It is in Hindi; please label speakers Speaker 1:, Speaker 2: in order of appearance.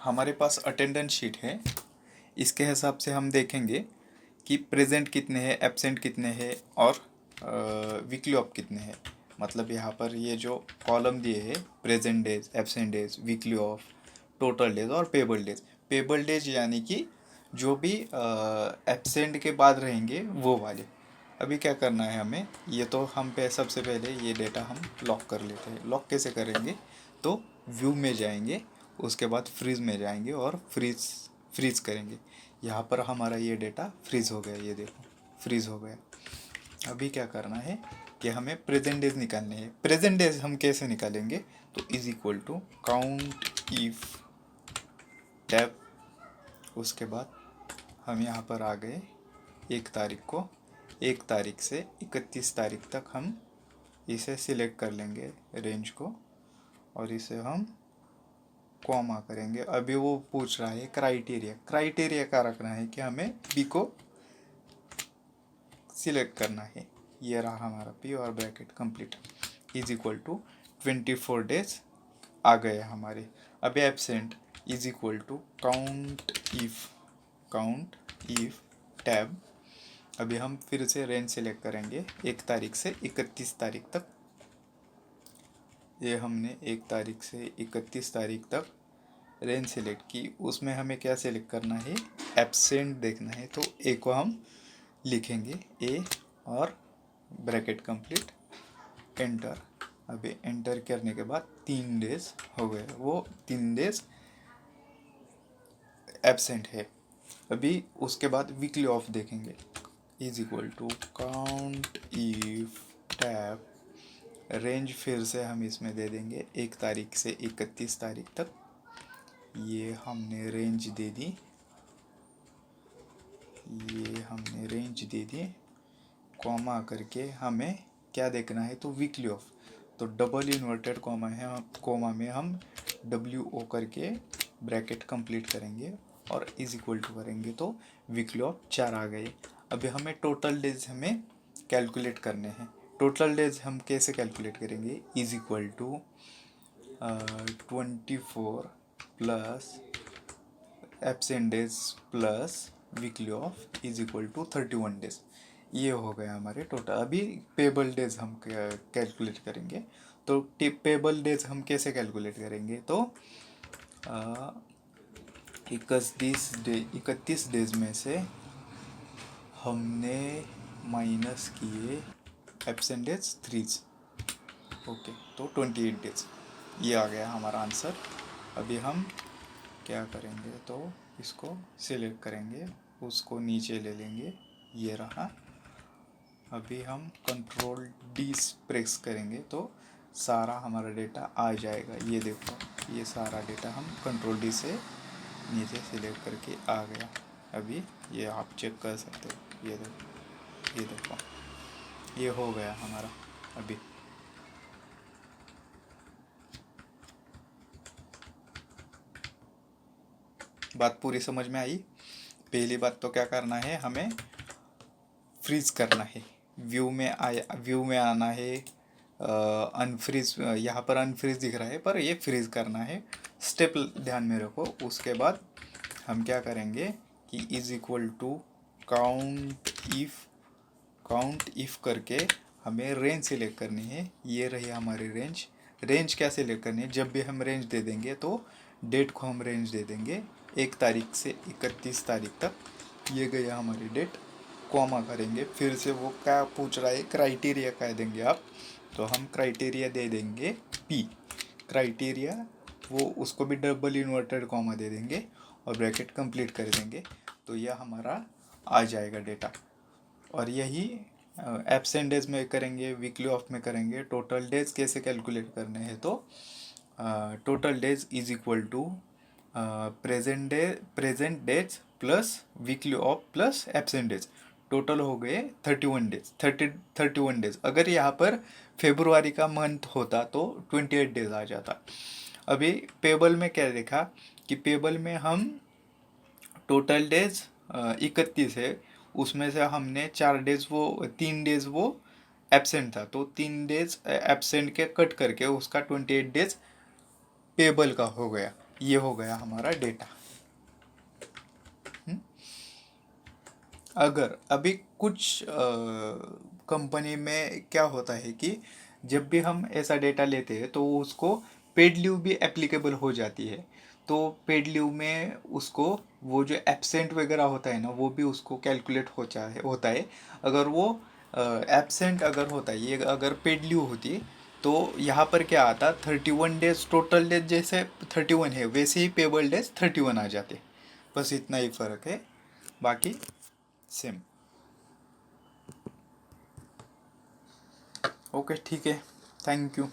Speaker 1: हमारे पास अटेंडेंस शीट है। इसके हिसाब से हम देखेंगे कि प्रेजेंट कितने हैं, एब्सेंट कितने हैं और वीकली ऑफ कितने हैं। मतलब यहाँ पर ये जो कॉलम दिए हैं present days, absent days, weekly off, total days और पेबल डेज। पेबल डेज यानी कि जो भी एब्सेंट के बाद रहेंगे वो वाले। अभी क्या करना है हमें, ये तो हम पे सबसे पहले ये डेटा हम लॉक कर लेते हैं। लॉक कैसे करेंगे, तो व्यू में जाएंगे, उसके बाद फ्रीज में जाएंगे और फ्रीज करेंगे। यहाँ पर हमारा ये डेटा फ्रीज हो गया, ये देखो फ्रीज हो गया। अभी क्या करना है कि हमें प्रेजेंट डेज निकालने हैं। प्रेजेंट डेज हम कैसे निकालेंगे, तो is equal to count if tab, उसके बाद हम यहाँ पर आ गए 1 तारीख को। 1 तारीख से 31 तारीख तक हम इसे सिलेक्ट कर लेंगे रेंज को, और इसे हम कॉमा करेंगे। अभी वो पूछ रहा है क्राइटेरिया, क्राइटेरिया का रखना है कि हमें बी को सिलेक्ट करना है। ये रहा हमारा पी और bracket complete is equal to 24 days आ गए हमारे। अभी absent is equal to count if tab. अभी हम फिर से रेंज सिलेक्ट करेंगे 1 तारीख से 31 तारीख तक। ये हमने 1 तारीख से 31 तारीख तक रेंज सिलेक्ट की। उसमें हमें क्या सिलेक्ट करना है, एब्सेंट देखना है। तो ए को हम लिखेंगे ए और ब्रैकेट कंप्लीट एंटर। अभी एंटर करने के बाद 3 डेज हो गए, वो 3 डेज एब्सेंट है। अभी उसके बाद वीकली ऑफ देखेंगे, is equal to count if tab. Range फिर से हम इसमें दे देंगे 1 तारीख से 31 तारीख तक। ये हमने रेंज दे दी, कॉमा करके हमें क्या देखना है, तो वीकली ऑफ। तो डबल इन्वर्टेड कॉमा है, कॉमा में हम WO करके ब्रैकेट कंप्लीट करेंगे और इज इक्वल टू करेंगे, तो वीकली ऑफ 4 आ गए। अभी हमें टोटल डेज हमें कैलकुलेट करने हैं। टोटल डेज हम कैसे कैलकुलेट करेंगे, is equal to 24 plus absent days plus weekly off is equal to 31 days. ये हो गया हमारे टोटल। अभी पेबल डेज हम कैलकुलेट करेंगे। तो पेबल डेज हम कैसे कैलकुलेट करेंगे, तो 31 डेज में से हमने माइनस किए एब्सेंट डेज 3, ओके, तो 28 डेज। ये आ गया हमारा आंसर। अभी हम क्या करेंगे, तो इसको सिलेक्ट करेंगे, उसको नीचे ले लेंगे, ये रहा। अभी हम कंट्रोल डी प्रेस करेंगे तो सारा हमारा डेटा आ जाएगा। ये देखो, ये सारा डेटा हम कंट्रोल डी से नीचे सिलेक्ट करके आ गया। अभी ये आप चेक कर सकते हो, ये देखो ये हो गया हमारा। अभी बात पूरी समझ में आई। पहली बात तो क्या करना है, हमें फ्रीज करना है। व्यू में आना है। अनफ्रीज, यहाँ पर अनफ्रीज दिख रहा है पर ये फ्रीज करना है। स्टेप ध्यान में रखो। उसके बाद हम क्या करेंगे कि is equal to count if करके हमें रेंज सिलेक्ट करनी है। ये रही हमारी रेंज। रेंज क्या सिलेक्ट करनी है, जब भी हम रेंज दे देंगे तो डेट को हम रेंज दे देंगे 1 तारीख से 31 तारीख तक। ये गई हमारी डेट। कॉमा करेंगे, फिर से वो क्या पूछ रहा है, क्राइटेरिया क्या देंगे आप, तो हम क्राइटेरिया दे देंगे पी। क्राइटेरिया वो उसको भी डबल इन्वर्टेड कॉमा दे देंगे और ब्रैकेट कंप्लीट कर देंगे, तो यह हमारा आ जाएगा डेटा। और यही एब्सेंट डेज में करेंगे, वीकली ऑफ में करेंगे। टोटल डेज कैसे कैलकुलेट करने हैं, तो total days is equal to present days plus weekly off plus absent days. Total हो गए 31 डेज। 31 डेज। अगर यहाँ पर फेब्रुआरी का मंथ होता तो 28 डेज आ जाता। अभी पेबल में क्या देखा कि पेबल में हम टोटल डेज 31 है, उसमें से हमने 4 डेज, वो 3 डेज वो एब्सेंट था, तो 3 डेज एब्सेंट के कट करके उसका 28 डेज पेबल का हो गया। ये हो गया हमारा डेटा। अगर अभी कुछ कंपनी में क्या होता है कि जब भी हम ऐसा डेटा लेते हैं तो उसको पेड लीव भी एप्लीकेबल हो जाती है। तो पेड लीव में उसको वो जो एब्सेंट वगैरह होता है ना, वो भी उसको कैलकुलेट होता है। अगर वो एब्सेंट अगर होता है, ये अगर पेड लीव होती तो यहाँ पर क्या आता, 31 डेज टोटल डेज जैसे 31 है वैसे ही पेबल डेज 31 आ जाते। बस इतना ही फ़र्क है, बाकी सेम। ओके ठीक है, थैंक यू।